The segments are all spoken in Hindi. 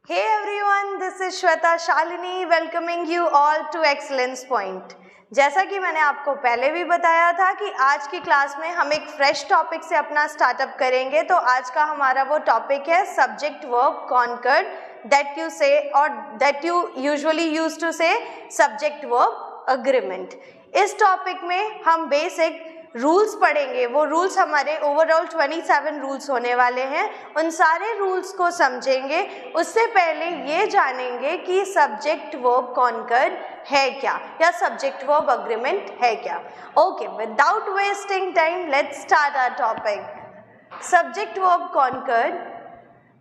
Hey everyone, this is Shweta Shalini welcoming you all to Excellence Point। जैसा कि मैंने आपको पहले भी बताया था कि आज की क्लास में हम एक फ्रेश टॉपिक से अपना स्टार्टअप करेंगे। तो आज का हमारा वो टॉपिक है subject verb concord that you say और that you usually use to say subject verb agreement. इस टॉपिक में हम बेसिक रूल्स पढ़ेंगे। वो रूल्स हमारे ओवरऑल 27 रूल्स होने वाले हैं। उन सारे रूल्स को समझेंगे। उससे पहले ये जानेंगे कि सब्जेक्ट वर्ब कॉन्कर्ड है क्या या सब्जेक्ट वर्ब अग्रीमेंट है क्या। Okay, without wasting time let's start our topic. Subject verb concord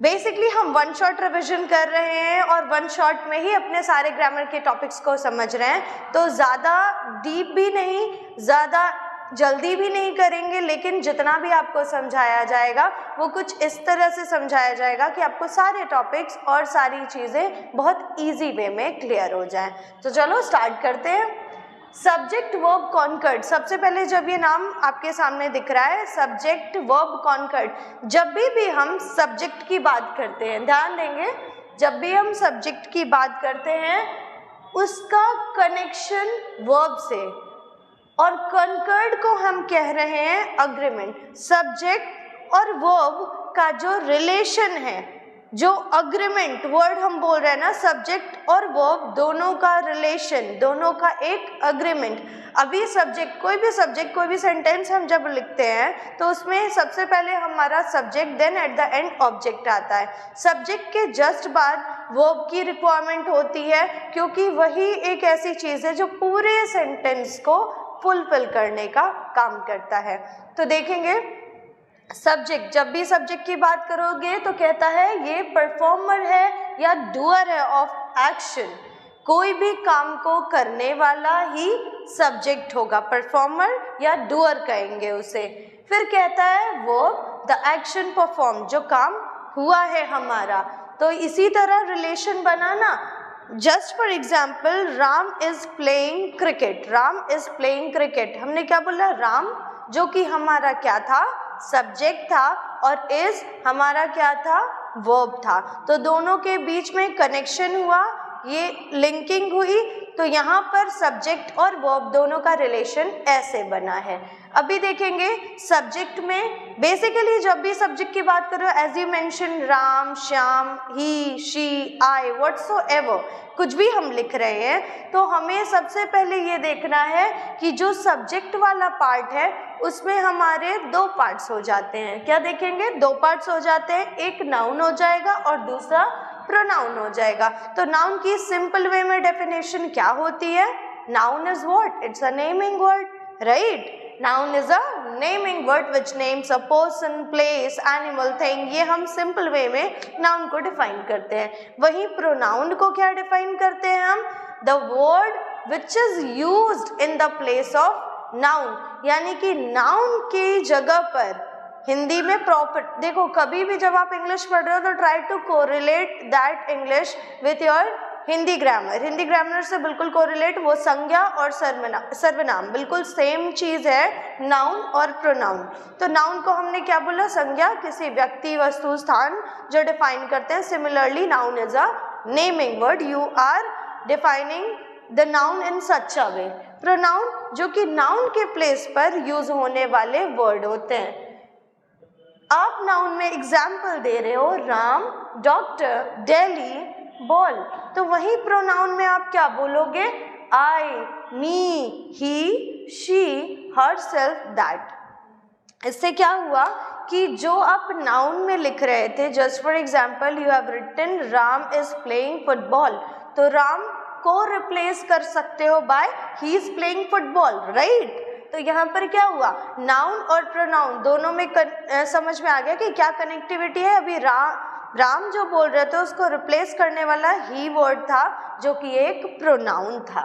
basically हम वन शॉट रिविजन कर रहे हैं और वन शॉट में ही अपने सारे ग्रामर के टॉपिक्स को समझ रहे हैं। तो ज़्यादा डीप भी नहीं, ज़्यादा जल्दी भी नहीं करेंगे, लेकिन जितना भी आपको समझाया जाएगा वो कुछ इस तरह से समझाया जाएगा कि आपको सारे टॉपिक्स और सारी चीज़ें बहुत इजी वे में क्लियर हो जाएं। तो चलो स्टार्ट करते हैं। सब्जेक्ट वर्ब कॉन्कर्ड, सबसे पहले जब ये नाम आपके सामने दिख रहा है सब्जेक्ट वर्ब कॉन्कर्ड, जब भी हम सब्जेक्ट की बात करते हैं, ध्यान देंगे, जब भी हम सब्जेक्ट की बात करते हैं उसका कनेक्शन वर्ब से, और कॉन्कर्ड को हम कह रहे हैं अग्रीमेंट। सब्जेक्ट और वर्ब का जो रिलेशन है, जो अग्रीमेंट वर्ड हम बोल रहे हैं ना, सब्जेक्ट और वर्ब दोनों का रिलेशन, दोनों का एक अग्रीमेंट। अभी सब्जेक्ट, कोई भी सेंटेंस हम जब लिखते हैं तो उसमें सबसे पहले हमारा subject, then at the end object आता है। सब्जेक्ट के जस्ट बाद वर्ब की रिक्वायरमेंट होती है, क्योंकि वही एक ऐसी चीज़ है जो पूरे सेंटेंस को फुलफिल करने का काम करता है। तो देखेंगे सब्जेक्ट, जब भी सब्जेक्ट की बात करोगे तो कहता है ये परफॉर्मर है या डूअर है ऑफ एक्शन। कोई भी काम को करने वाला ही सब्जेक्ट होगा, परफॉर्मर या डूअर कहेंगे उसे। फिर कहता है वर्ब द एक्शन परफॉर्म, जो काम हुआ है हमारा। तो इसी तरह relation banana. Just for example, Ram is playing cricket, Ram is playing cricket, हमने क्या बोला, राम जो कि हमारा क्या था, सब्जेक्ट था, और इज हमारा क्या था, वर्ब था। तो दोनों के बीच में कनेक्शन हुआ, ये लिंकिंग हुई। तो यहाँ पर सब्जेक्ट और वर्ब दोनों का रिलेशन ऐसे बना है। अभी देखेंगे सब्जेक्ट में बेसिकली जब भी सब्जेक्ट की बात करो, as you mention, Ram, Shyam, he, she, I, whatsoever, कुछ भी हम लिख रहे हैं तो हमें सबसे पहले ये देखना है कि जो सब्जेक्ट वाला पार्ट है उसमें हमारे दो पार्ट्स हो जाते हैं। क्या देखेंगे, दो पार्ट्स हो जाते हैं, एक नाउन हो जाएगा और दूसरा प्रोनाउन हो जाएगा। तो नाउन की सिंपल वे में डेफिनेशन क्या होती है, noun is what, it's a naming word, right. Noun is a naming word which names a person, place, animal, thing. ये हम सिंपल वे में नाउन को डिफाइन करते हैं। वहीं प्रोनाउन को क्या डिफाइन करते हैं हम, the word which is used in the place of noun, यानी कि नाउन की जगह पर हिंदी में प्रॉपर, देखो कभी भी जब आप इंग्लिश पढ़ रहे हो तो try to correlate that English with your Hindi grammar. Hindi grammar से बिल्कुल कोरिलेट, वो संज्ञा और सर्वनाम बिल्कुल सेम चीज़ है, नाउन और प्रोनाउन। तो नाउन को हमने क्या बोला, संज्ञा, किसी व्यक्ति, वस्तु, स्थान जो डिफाइन करते हैं। Similarly noun is a naming word, you are defining the noun in such a way. Pronoun जो कि नाउन के प्लेस पर यूज होने वाले वर्ड होते हैं। आप नाउन में एग्जाम्पल दे रहे हो, राम, डॉक्टर, दिल्ली, बॉल, तो वही प्रोनाउन में आप क्या बोलोगे, आई, मी, ही, शी, हर सेल्फ, दैट। इससे क्या हुआ कि जो आप नाउन में लिख रहे थे, just for example you have written Ram is playing football, तो राम को रिप्लेस कर सकते हो by he is playing football, right. तो यहाँ पर क्या हुआ, नाउन और प्रोनाउन दोनों में समझ में आ गया कि क्या कनेक्टिविटी है। अभी राम जो बोल रहे थे उसको रिप्लेस करने वाला ही वर्ड था जो कि एक प्रोनाउन था।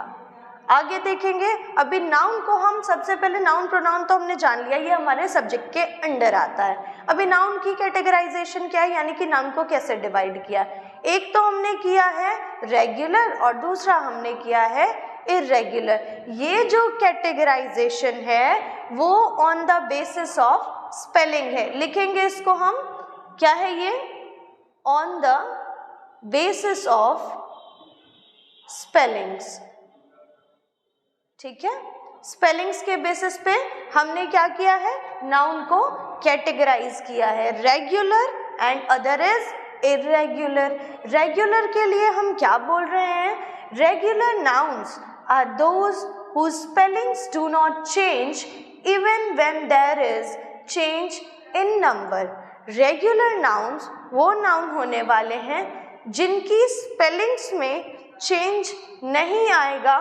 आगे देखेंगे, अभी नाउन को हम सबसे पहले, नाउन प्रोनाउन तो हमने जान लिया, ये हमारे सब्जेक्ट के अंडर आता है। अभी नाउन की कैटेगराइजेशन क्या है, यानी कि नाउन को कैसे डिवाइड किया। एक तो हमने किया है रेगुलर और दूसरा हमने किया है इर्रेगुलर। ये जो कैटेगराइजेशन है वो on the basis of spelling है। लिखेंगे इसको हम, क्या है ये, on the basis of spellings. ठीक है, स्पेलिंग्स के बेसिस पे हमने क्या किया है, नाउन को कैटेगराइज किया है, regular and other is irregular. Regular के लिए हम क्या बोल रहे हैं, regular nouns are those whose spellings do not change even when there is change in number। Regular nouns वो नाउन होने वाले हैं जिनकी स्पेलिंग्स में चेंज नहीं आएगा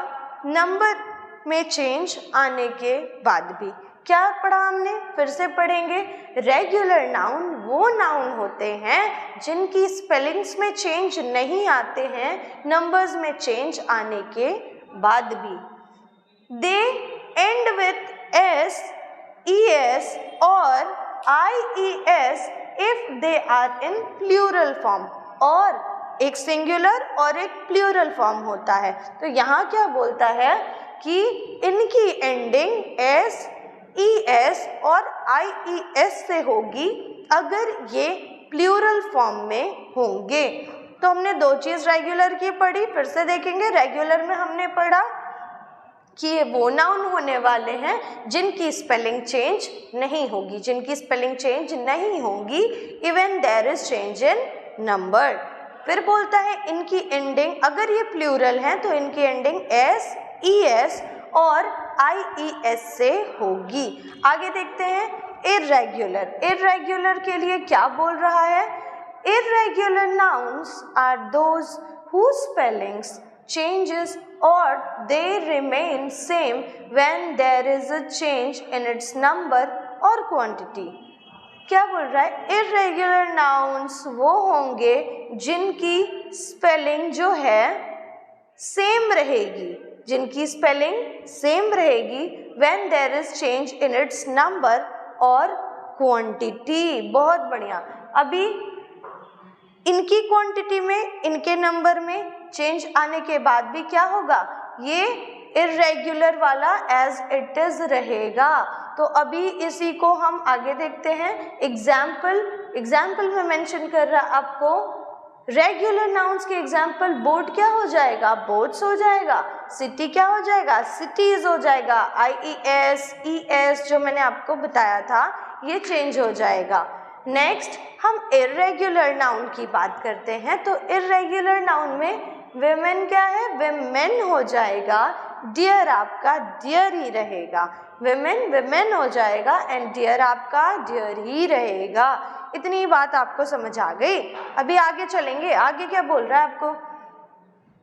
नंबर में चेंज आने के बाद भी। क्या पढ़ा हमने, फिर से पढ़ेंगे। रेगुलर नाउन वो नाउन होते हैं जिनकी स्पेलिंग्स में चेंज नहीं आते हैं नंबर्स में चेंज आने के बाद भी। They end with s, es or ies if they are in plural form। और एक सिंगुलर और एक प्लूरल फॉर्म होता है। तो यहाँ क्या बोलता है कि इनकी एंडिंग s, es और ies से होगी अगर ये प्लूरल फॉर्म में होंगे। तो हमने दो चीज़ रेगुलर की पढ़ी, फिर से देखेंगे। रेगुलर में हमने पढ़ा कि ये वो नाउन होने वाले हैं जिनकी स्पेलिंग चेंज नहीं होगी, जिनकी स्पेलिंग चेंज नहीं होगी even there is change in number. फिर बोलता है इनकी एंडिंग, अगर ये प्लूरल हैं तो इनकी एंडिंग एस, ईएस और आईईएस से होगी। आगे देखते हैं इर्रेगुलर। इर्रेगुलर के लिए क्या बोल रहा है, irregular nouns are those whose spellings changes or they remain same when there is a change in its number or quantity। क्या बोल रहा है, इर्रेगुलर नाउन्स वो होंगे जिनकी स्पेलिंग जो है सेम रहेगी, जिनकी स्पेलिंग सेम रहेगी when there is change in its number और क्वांटिटी। बहुत बढ़िया। अभी इनकी क्वांटिटी में, इनके नंबर में चेंज आने के बाद भी क्या होगा, ये इर्रेगुलर वाला एज इट इज रहेगा। तो अभी इसी को हम आगे देखते हैं। एग्जाम्पल में मेंशन कर रहा आपको रेगुलर नाउन्स के एग्जाम्पल। बोट क्या हो जाएगा, बोट्स हो जाएगा। सिटी क्या हो जाएगा, सिटीज हो जाएगा। आईईएस, ईएस जो मैंने आपको बताया था ये चेंज हो जाएगा। नेक्स्ट हम इर्रेगुलर नाउन की बात करते हैं। तो इर्रेगुलर नाउन में विमेन क्या है, विमेन हो जाएगा। डियर आपका डियर ही रहेगा। विमेन विमेन हो जाएगा एंड डियर आपका डियर ही रहेगा। इतनी बात आपको समझ आ गई। अभी आगे चलेंगे। आगे क्या बोल रहा है आपको,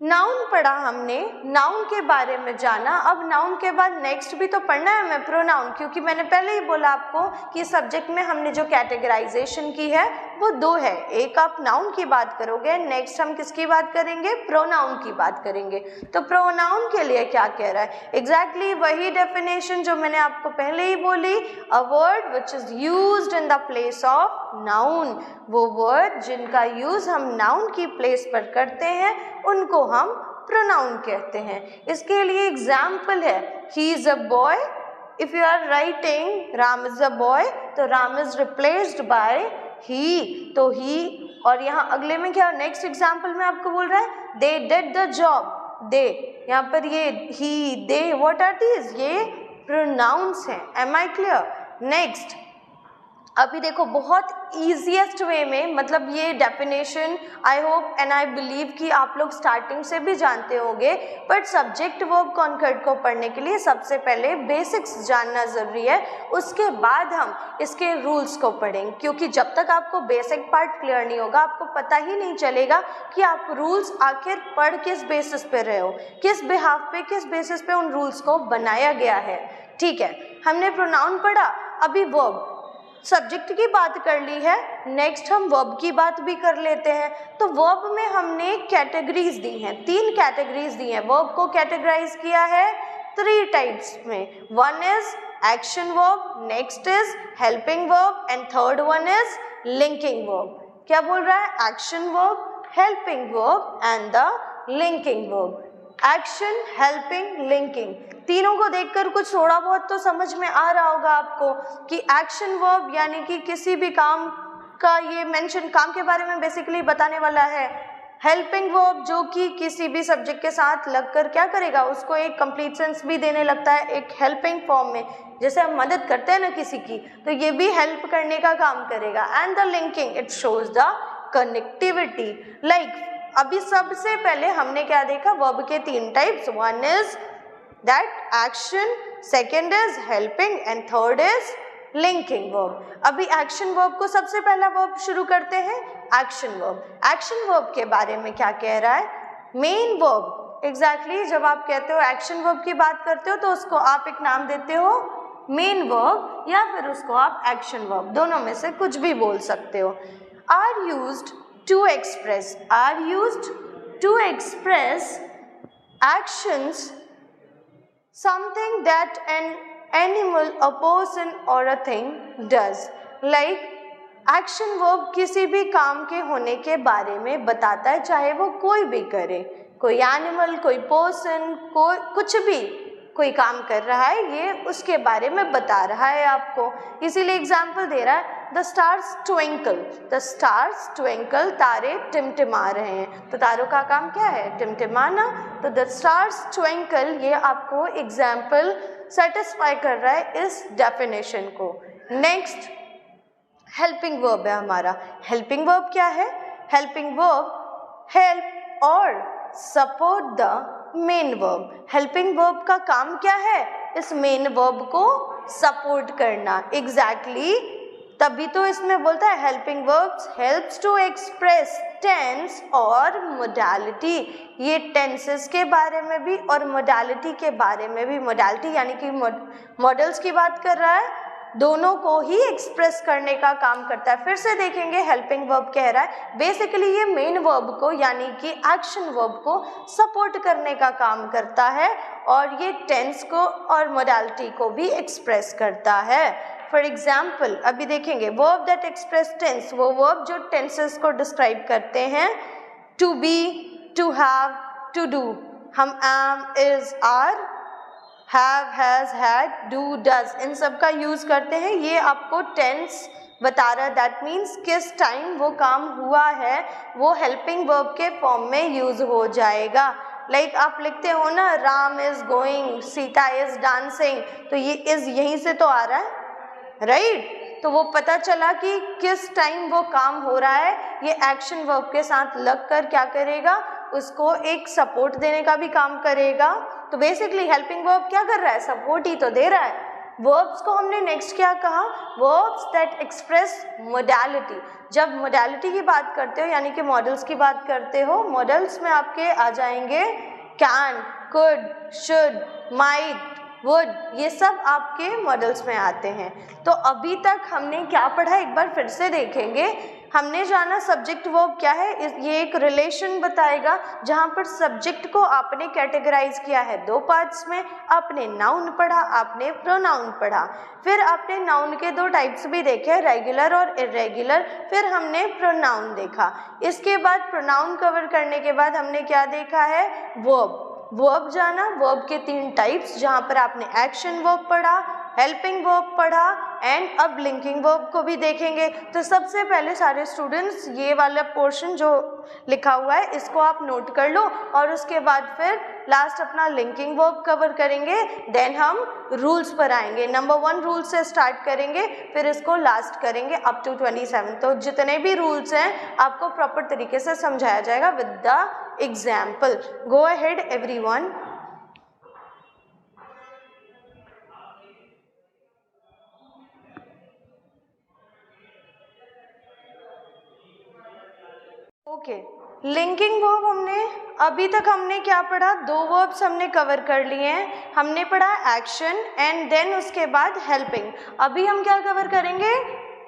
नाउन पढ़ा हमने, नाउन के बारे में जाना। अब नाउन के बाद नेक्स्ट भी तो पढ़ना है हमें, प्रोनाउन। क्योंकि मैंने पहले ही बोला आपको कि सब्जेक्ट में हमने जो कैटेगराइजेशन की है वो दो है। एक आप नाउन की बात करोगे, नेक्स्ट हम किसकी बात करेंगे, प्रोनाउन की बात करेंगे। तो प्रोनाउन के लिए क्या कह रहा है, एग्जैक्टली वही डेफिनेशन जो मैंने आपको पहले ही बोली, a word which is used in the place of noun. वो वर्ड जिनका यूज हम नाउन की प्लेस पर करते हैं उनको हम प्रोनाउन कहते हैं। इसके लिए एग्जाम्पल है, he is a boy. If you are writing Ram is a boy तो Ram is replaced by he, तो ही। और यहाँ अगले में क्या, नेक्स्ट एग्जाम्पल में आपको बोल रहा है they did the job. They, यहाँ पर ये he, they, what are these, ये प्रोनाउंस हैं। Am I clear. नेक्स्ट अभी देखो बहुत ईजीएस्ट वे में, मतलब ये definition I hope and I believe कि आप लोग स्टार्टिंग से भी जानते होंगे, बट सब्जेक्ट वर्ब कॉन्कर्ड को पढ़ने के लिए सबसे पहले बेसिक्स जानना ज़रूरी है। उसके बाद हम इसके रूल्स को पढ़ेंगे, क्योंकि जब तक आपको बेसिक पार्ट क्लियर नहीं होगा आपको पता ही नहीं चलेगा कि आप रूल्स आखिर पढ़ किस बेसिस पे रहे हो, किस बिहाफ पे, किस बेसिस पे उन रूल्स को बनाया गया है। ठीक है, हमने प्रोनाउन पढ़ा। अभी वर्ब, सब्जेक्ट की बात कर ली है, नेक्स्ट हम वर्ब की बात भी कर लेते हैं। तो वर्ब में हमने कैटेगरीज दी हैं, 3 कैटेगरीज दी हैं। वर्ब को कैटेगराइज किया है 3 टाइप्स में। One is action verb, next is helping verb and third one is linking verb. क्या बोल रहा है, action verb, helping verb and the linking verb. Action, helping, linking, तीनों को देखकर कुछ थोड़ा बहुत तो समझ में आ रहा होगा आपको कि एक्शन वर्ब यानी कि किसी भी काम का ये मेंशन, काम के बारे में बेसिकली बताने वाला है। हेल्पिंग वर्ब जो कि किसी भी सब्जेक्ट के साथ लगकर क्या करेगा, उसको एक कंप्लीट सेंस भी देने लगता है एक हेल्पिंग फॉर्म में। जैसे हम मदद करते हैं ना किसी की, तो ये भी हेल्प करने का काम करेगा। And the linking, it shows the connectivity. Like अभी सबसे पहले हमने क्या देखा, वर्ब के 3 types, one is that action, second is helping and third is linking verb. अभी एक्शन वर्ब को सबसे पहला वर्ब शुरू करते हैं, एक्शन वर्ब। एक्शन वर्ब के बारे में क्या कह रहा है, मेन वर्ब। एग्जैक्टली जब आप कहते हो एक्शन वर्ब की बात करते हो तो उसको आप एक नाम देते हो मेन वर्ब या फिर उसको आप एक्शन वर्ब, दोनों में से कुछ भी बोल सकते हो। Are used to express, are used to express actions, something that an animal, a person or a thing does. Like action verb किसी भी काम के होने के बारे में बताता है, चाहे वो कोई भी करे, कोई एनिमल, कोई पर्सन, कोई कुछ भी कोई काम कर रहा है, ये उसके बारे में बता रहा है आपको। इसीलिए एग्जाम्पल दे रहा है, the stars twinkle, the stars twinkle, तारे टिमटिमा रहे हैं। तो तारों का काम क्या है, टिमटिमाना। तो द स्टार्स ट्विंकल, ये आपको एग्जाम्पल सेटिस्फाई कर रहा है इस डेफिनेशन को। नेक्स्ट हेल्पिंग वर्ब है हमारा। हेल्पिंग वर्ब क्या है, हेल्पिंग वर्ब हेल्प और support the main verb. Helping verb का काम क्या है, इस मेन वर्ब को सपोर्ट करना। एग्जैक्टली तभी तो इसमें बोलता है helping verbs helps to express tense और मोडालिटी। ये टेंसेस के बारे में भी और मोडालिटी के बारे में भी, मोडालिटी यानी कि मॉडल्स की बात कर रहा है, दोनों को ही एक्सप्रेस करने का काम करता है। फिर से देखेंगे हेल्पिंग वर्ब कह रहा है बेसिकली ये मेन वर्ब को यानी कि एक्शन वर्ब को सपोर्ट करने का काम करता है और ये टेंस को और मोडालिटी को भी एक्सप्रेस करता है। फॉर एग्जाम्पल अभी देखेंगे वर्ब दैट एक्सप्रेस टेंस, वो वर्ब जो टेंसेस को डिस्क्राइब करते हैं। To be, to have, to do, हम am, is, are, have, has, had, do, does, इन सब का यूज करते हैं। ये आपको टेंस बता रहा है, दैट मीन्स किस टाइम वो काम हुआ है, वो हेल्पिंग वर्ब के फॉर्म में यूज हो जाएगा। लाइक आप लिखते हो ना, Ram is going, Sita is dancing, तो ये इज यहीं से तो आ रहा है, राइट? तो वो पता चला कि किस टाइम वो काम हो रहा है, ये एक्शन वर्ब के साथ लगकर क्या करेगा, उसको एक सपोर्ट देने का भी काम करेगा। तो बेसिकली हेल्पिंग वर्ब क्या कर रहा है, सपोर्ट ही तो दे रहा है। वर्ब्स को हमने नेक्स्ट क्या कहा, वर्ब्स दैट एक्सप्रेस मोडालिटी। जब मोडालिटी की बात करते हो यानी कि मॉडल्स की बात करते हो, मॉडल्स में आपके आ जाएंगे can, could, should, might, would, ये सब आपके मॉडल्स में आते हैं। तो अभी तक हमने क्या पढ़ा, एक बार फिर से देखेंगे। हमने जाना सब्जेक्ट वर्ब क्या है, ये एक रिलेशन बताएगा जहाँ पर सब्जेक्ट को आपने कैटेगराइज किया है 2 पार्ट्स में। आपने नाउन पढ़ा, आपने प्रोनाउन पढ़ा, फिर आपने नाउन के 2 टाइप्स भी देखे, रेगुलर और इरेगुलर, फिर हमने प्रोनाउन देखा। इसके बाद प्रोनाउन कवर करने के बाद हमने क्या देखा है, वर्ब। वर्ब जाना, वर्ब के 3 टाइप्स जहाँ पर आपने एक्शन वर्ब पढ़ा, हेल्पिंग वर्ब पढ़ा एंड अब लिंकिंग वर्ब को भी देखेंगे। तो सबसे पहले सारे स्टूडेंट्स ये वाला पोर्शन जो लिखा हुआ है इसको आप नोट कर लो और उसके बाद फिर लास्ट अपना लिंकिंग वर्ब कवर करेंगे, देन हम रूल्स पर आएंगे। नंबर 1 रूल से स्टार्ट करेंगे, फिर इसको लास्ट करेंगे अप टू 27। तो जितने भी रूल्स हैं आपको प्रॉपर तरीके से समझाया जाएगा with the example. Go ahead everyone. Okay, linking verb अभी तक हमने क्या पढ़ा, 2 वर्ब्स हमने कवर कर लिए हैं। हमने पढ़ा एक्शन एंड देन उसके बाद हेल्पिंग। अभी हम क्या कवर करेंगे,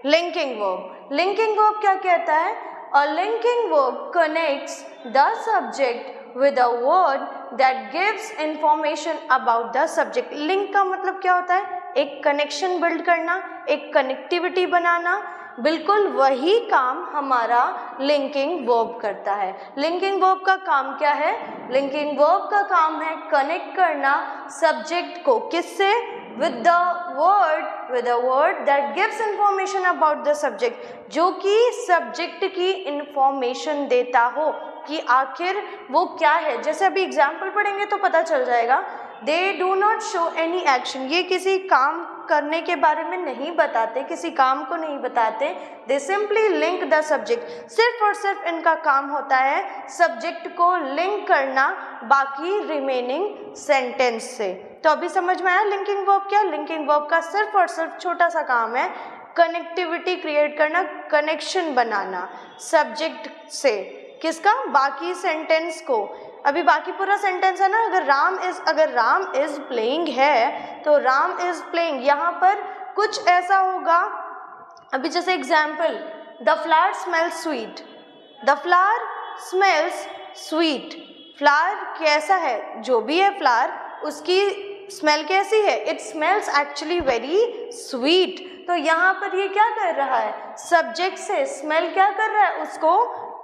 लिंकिंग वर्ब। लिंकिंग वर्ब क्या कहता है, अ linking verb connects the subject with a word that gives information about the subject. Link का मतलब क्या होता है, एक कनेक्शन बिल्ड करना, एक कनेक्टिविटी बनाना। बिल्कुल वही काम हमारा लिंकिंग वर्ब करता है। लिंकिंग वर्ब का काम क्या है, लिंकिंग वर्ब का काम है कनेक्ट करना सब्जेक्ट को, किससे, with the word that gives information about the subject, जो कि सब्जेक्ट की इंफॉर्मेशन देता हो कि आखिर वो क्या है। जैसे अभी एग्जाम्पल पढ़ेंगे तो पता चल जाएगा। They do not show any action, ये किसी काम करने के बारे में नहीं बताते, किसी काम को नहीं बताते। दे सिंपली लिंक द सब्जेक्ट, सिर्फ और सिर्फ इनका काम होता है सब्जेक्ट को लिंक करना बाकी रिमेनिंग सेंटेंस से। तो अभी समझ में आया लिंकिंग वर्ब क्या? लिंकिंग वर्ब का सिर्फ और सिर्फ छोटा सा काम है कनेक्टिविटी क्रिएट करना, कनेक्शन बनाना सब्जेक्ट से, किसका? बाकी सेंटेंस को। अभी बाकी पूरा सेंटेंस है ना, अगर राम इज प्लेइंग है तो राम इज प्लेइंग, यहाँ पर कुछ ऐसा होगा। अभी जैसे example, the flower smells sweet, the flower smells sweet, flower कैसा है? जो भी है फ्लावर, उसकी स्मेल कैसी है? It smells actually very sweet. तो यहाँ पर ये क्या कर रहा है? सब्जेक्ट से स्मेल क्या कर रहा है? उसको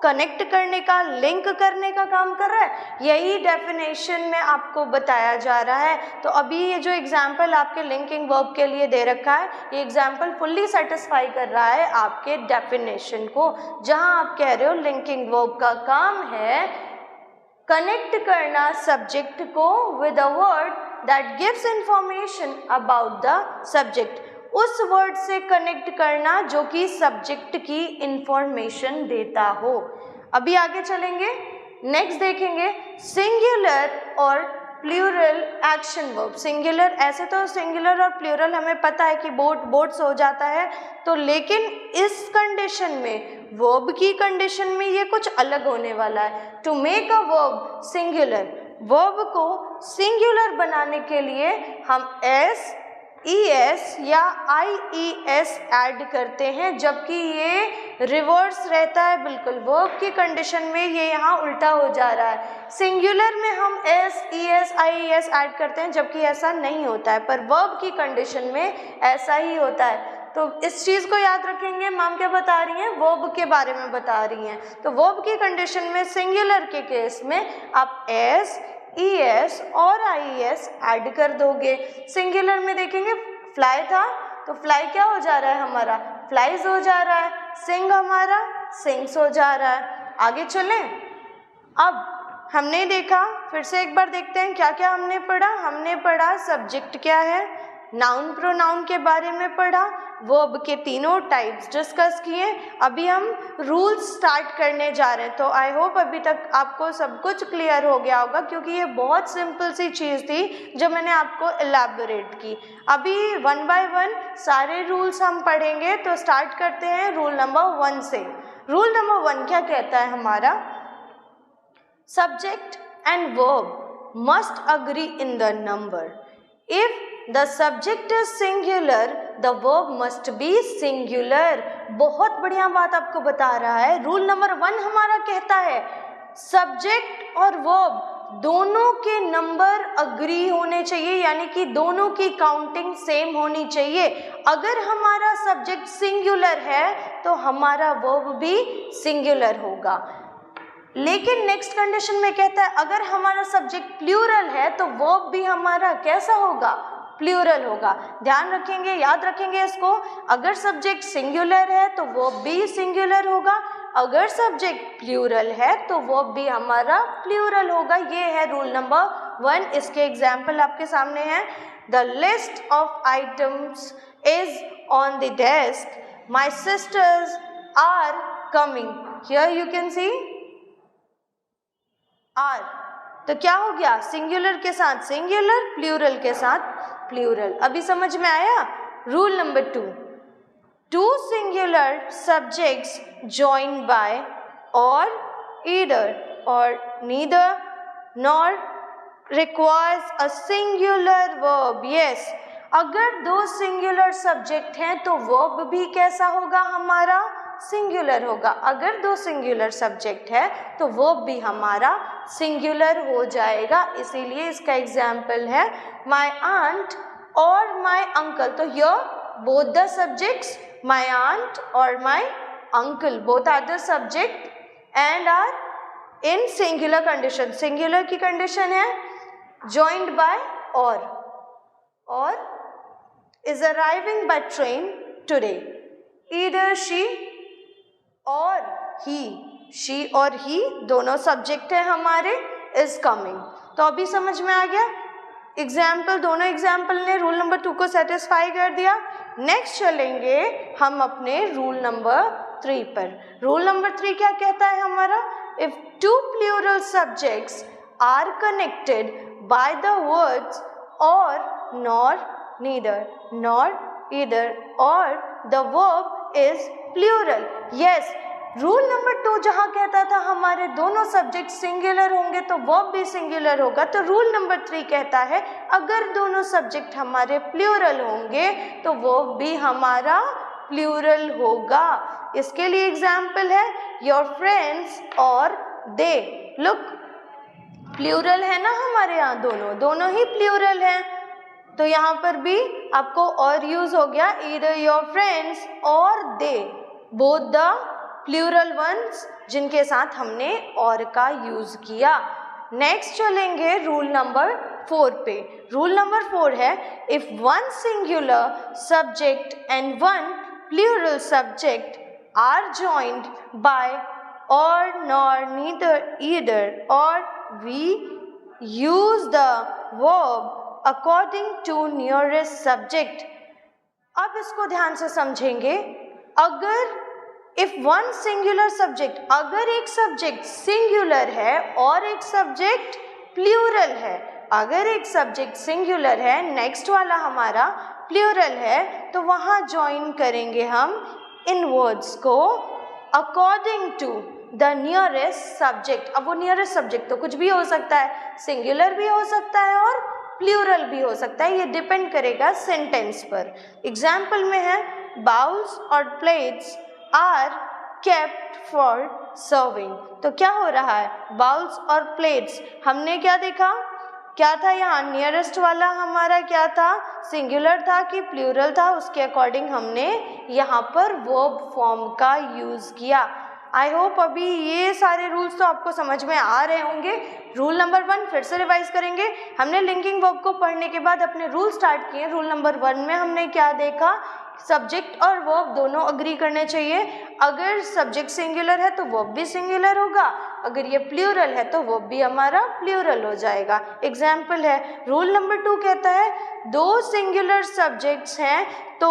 कनेक्ट करने का, लिंक करने का काम कर रहा है। यही डेफिनेशन में आपको बताया जा रहा है। तो अभी ये जो एग्जाम्पल आपके लिंकिंग वर्ब के लिए दे रखा है, ये एग्जाम्पल फुल्ली सेटिस्फाई कर रहा है आपके डेफिनेशन को, जहां आप कह रहे हो लिंकिंग वर्ब का काम है कनेक्ट करना सब्जेक्ट को with a word that gives information about the subject, उस वर्ड से कनेक्ट करना जो कि सब्जेक्ट की इंफॉर्मेशन देता हो। अभी आगे चलेंगे, नेक्स्ट देखेंगे सिंगुलर और प्लूरल एक्शन वर्ब। सिंगुलर, ऐसे तो सिंगुलर और प्लूरल हमें पता है कि बोट्स हो जाता है, तो लेकिन इस कंडीशन में, वर्ब की कंडीशन में ये कुछ अलग होने वाला है। To make a verb singular, verb को सिंगुलर बनाने के लिए हम एस, ES या IES ऐड करते हैं, जबकि ये रिवर्स रहता है बिल्कुल। वर्ब की कंडीशन में ये यहाँ उल्टा हो जा रहा है। सिंगुलर में हम S, ES, IES ऐड करते हैं, जबकि ऐसा नहीं होता है, पर वर्ब की कंडीशन में ऐसा ही होता है। तो इस चीज़ को याद रखेंगे। मैम क्या बता रही हैं? वर्ब के बारे में बता रही हैं। तो वर्ब की कंडीशन में सिंगुलर के केस में आप S, ES और IES ऐड कर दोगे। सिंगुलर में देखेंगे, फ्लाई था तो फ्लाई क्या हो जा रहा है हमारा? फ्लाइज हो जा रहा है। सिंग हमारा सिंग्स हो जा रहा है। आगे चलें, अब हमने देखा, फिर से एक बार देखते हैं क्या क्या हमने पढ़ा। हमने पढ़ा सब्जेक्ट क्या है, नाउन प्रोनाउन के बारे में पढ़ा, वर्ब के तीनों टाइप्स डिस्कस किए। अभी हम रूल्स स्टार्ट करने जा रहे हैं। तो आई होप अभी तक आपको सब कुछ क्लियर हो गया होगा, क्योंकि ये बहुत सिंपल सी चीज़ थी जो मैंने आपको एलैबोरेट की। अभी वन बाय वन सारे रूल्स हम पढ़ेंगे। तो स्टार्ट करते हैं रूल नंबर 1 से। रूल नंबर 1 क्या कहता है हमारा? Subject and verb must agree in the number. If the subject is singular, the verb must be singular। बहुत बढ़िया बात आपको बता रहा है। रूल नंबर 1 हमारा कहता है सब्जेक्ट और वर्ब दोनों के नंबर अग्री होने चाहिए, यानी कि दोनों की काउंटिंग सेम होनी चाहिए। अगर हमारा सब्जेक्ट सिंगुलर है तो हमारा वर्ब भी सिंगुलर होगा। लेकिन नेक्स्ट कंडीशन में कहता है अगर हमारा सब्जेक्ट प्लूरल है तो वर्ब भी हमारा कैसा होगा? प्लूरल होगा। ध्यान रखेंगे, याद रखेंगे इसको। अगर सब्जेक्ट सिंगुलर है तो वर्ब भी सिंगुलर होगा, अगर सब्जेक्ट प्लूरल है तो वर्ब भी हमारा प्लूरल होगा। ये है रूल नंबर 1। इसके एग्जाम्पल आपके सामने हैं। The list of items is on the desk, my sisters are coming. Here you can see are, तो क्या हो गया? सिंगुलर के साथ सिंगुलर, प्लूरल के साथ प्लूरल। अभी समझ में आया? Rule number 2, two singular subjects joined by or either or neither nor requires a singular verb. Yes, अगर दो सिंगुलर सब्जेक्ट हैं तो वर्ब भी कैसा होगा हमारा? सिंगुलर होगा। अगर दो सिंगुलर सब्जेक्ट है तो वर्ब भी हमारा सिंगुलर हो जाएगा। इसीलिए इसका एग्जाम्पल है माई आंट और माई अंकल। तो here both the subjects, my aunt और my uncle, both are the subject and are in singular condition. Singular की कंडीशन है joined by or is arriving by train today, either she or he she और ही दोनों सब्जेक्ट है हमारे, इज कमिंग। तो अभी समझ में आ गया। एग्जाम्पल, दोनों एग्जाम्पल ने रूल नंबर 2 को सेटिस्फाई कर दिया। नेक्स्ट चलेंगे हम अपने रूल नंबर 3 पर। रूल नंबर 3 क्या कहता है हमारा? If two plural subjects are connected by the words or, nor, neither, nor, either or the verb is plural. Yes, rule number 2 जहाँ कहता था हमारे दोनों सब्जेक्ट सिंगुलर होंगे तो वर्ब भी सिंगुलर होगा, तो रूल नंबर 3 कहता है अगर दोनों सब्जेक्ट हमारे प्लूरल होंगे तो वर्ब भी हमारा प्लूरल होगा। इसके लिए एग्जाम्पल है योर फ्रेंड्स और दे। लुक, प्लूरल है ना हमारे यहाँ, दोनों ही प्लूरल हैं, तो यहाँ पर भी आपको और यूज हो गया, ईदर योर फ्रेंड्स और दे, बोथ द प्लूरल वंस जिनके साथ हमने और का यूज किया। नेक्स्ट चलेंगे रूल नंबर 4 पे। रूल नंबर 4 है if one singular subject and one plural subject are joined by or, nor, neither, either or we use the verb according to nearest subject. अब इसको ध्यान से समझेंगे। अगर इफ वन सिंगुलर सब्जेक्ट, अगर एक सब्जेक्ट सिंगुलर है और एक सब्जेक्ट प्लूरल है, अगर एक सब्जेक्ट सिंगुलर है, नेक्स्ट वाला हमारा प्लूरल है, तो वहाँ ज्वाइन करेंगे हम इन वर्ड्स को according to the nearest subject. अब वो नियरेस्ट सब्जेक्ट तो कुछ भी हो सकता है, सिंगुलर भी हो सकता है और प्लूरल भी हो सकता है, ये डिपेंड करेगा सेंटेंस पर। एग्जाम्पल में है बाउल्स और plates are kept for serving. तो क्या हो रहा है, बाउल्स और प्लेट्स, हमने क्या देखा, क्या था यहाँ, नियरेस्ट वाला हमारा क्या था, सिंगुलर था कि प्लूरल था, उसके अकॉर्डिंग हमने यहाँ पर वर्ब फॉर्म का यूज़ किया। आई होप अभी ये सारे रूल्स तो आपको समझ में आ रहे होंगे। रूल नंबर 1 फिर से रिवाइज करेंगे। हमने लिंकिंग वर्ब को पढ़ने के बाद अपने रूल स्टार्ट किए। रूल नंबर 1 में हमने क्या देखा, सब्जेक्ट और वर्ब दोनों अग्री करने चाहिए। अगर सब्जेक्ट सिंगुलर है तो वर्ब भी सिंगुलर होगा, अगर ये प्लूरल है तो वर्ब भी हमारा प्लूरल हो जाएगा। एग्जाम्पल है, रूल नंबर 2 कहता है दो सिंगुलर सब्जेक्ट्स हैं तो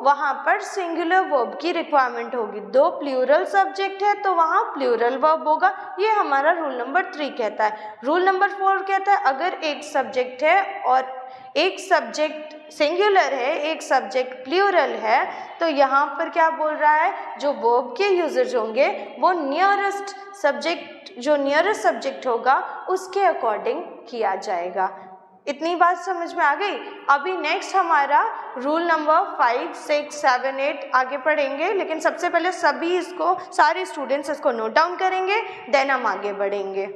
वहाँ पर सिंगुलर वर्ब की रिक्वायरमेंट होगी, दो प्लूरल सब्जेक्ट है तो वहाँ प्लूरल वर्ब होगा। ये हमारा रूल नंबर 3 कहता है। रूल नंबर 4 कहता है अगर एक सब्जेक्ट है और एक सब्जेक्ट सिंगुलर है, एक सब्जेक्ट प्लूरल है, तो यहाँ पर क्या बोल रहा है, जो वर्ब के यूजर्स होंगे वो नियरेस्ट सब्जेक्ट, जो नियरेस्ट सब्जेक्ट होगा उसके अकॉर्डिंग किया जाएगा। इतनी बात समझ में आ गई। अभी नेक्स्ट हमारा रूल नंबर 5, 6, 7, 8 आगे पढ़ेंगे, लेकिन सबसे पहले सभी इसको, सारे स्टूडेंट्स इसको नोट डाउन करेंगे, देन हम आगे बढ़ेंगे।